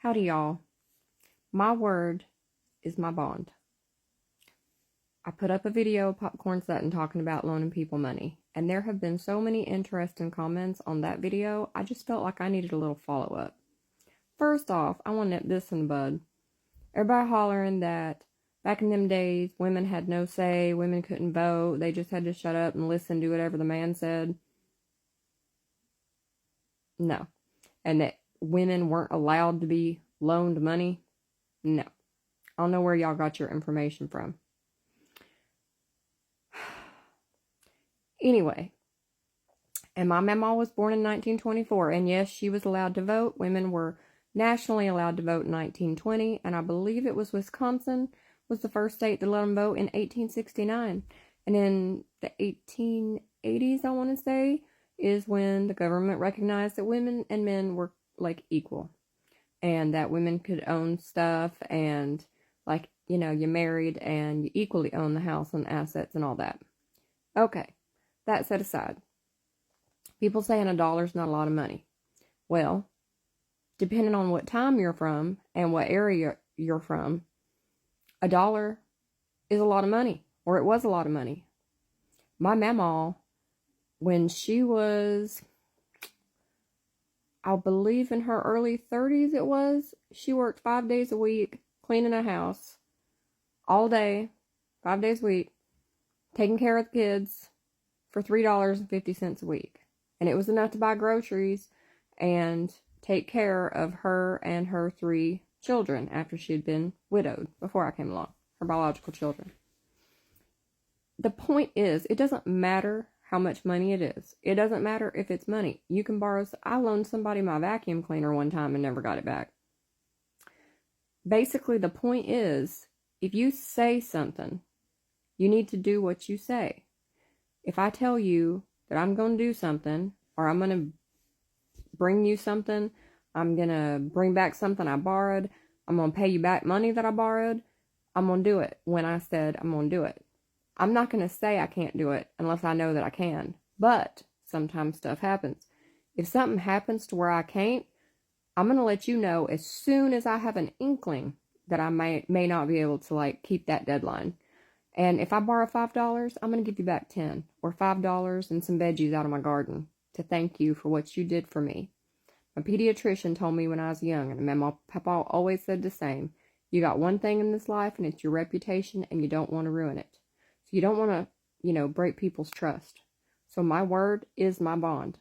Howdy, y'all. My word is my bond. I put up a video of Popcorn Sutton talking about loaning people money, and there have been so many interesting comments on that video, I just felt like I needed a little follow-up. First off, I want to nip this in the bud. Everybody hollering that back in them days, women had no say, women couldn't vote, they just had to shut up and listen to whatever the man said. No. And that women weren't allowed to be loaned money? No. I don't know where y'all got your information from. Anyway, and my mama was born in 1924, and yes, she was allowed to vote. Women were nationally allowed to vote in 1920, and I believe it was Wisconsin was the first state to let them vote in 1869. And in the 1880s, I want to say, is when the government recognized that women and men were like equal, and that women could own stuff, and like, you know, you married and you equally own the house and assets and all that. Okay, that set aside, people saying $1 is not a lot of money. Well, depending on what time you're from and what area you're from, $1 is a lot of money, or it was a lot of money. My mama, when she was, I believe in her early 30s she worked 5 days a week, cleaning a house, all day, 5 days a week, taking care of the kids for $3.50 a week. And it was enough to buy groceries and take care of her and her 3 children after she had been widowed before I came along, her biological children. The point is, it doesn't matter how much money it is. It doesn't matter if it's money. You can borrow. I loaned somebody my vacuum cleaner one time and never got it back. Basically, the point is, if you say something, you need to do what you say. If I tell you that I'm going to do something, or I'm going to bring you something, I'm going to bring back something I borrowed, I'm going to pay you back money that I borrowed, I'm going to do it when I said I'm going to do it. I'm not going to say I can't do it unless I know that I can. But sometimes stuff happens. If something happens to where I can't, I'm going to let you know as soon as I have an inkling that I may not be able to like keep that deadline. And if I borrow $5, I'm going to give you back 10 or $5 and some veggies out of my garden to thank you for what you did for me. My pediatrician told me when I was young, and my papa always said the same. You got one thing in this life, and it's your reputation, and you don't want to ruin it. So you don't want to, break people's trust. So my word is my bond.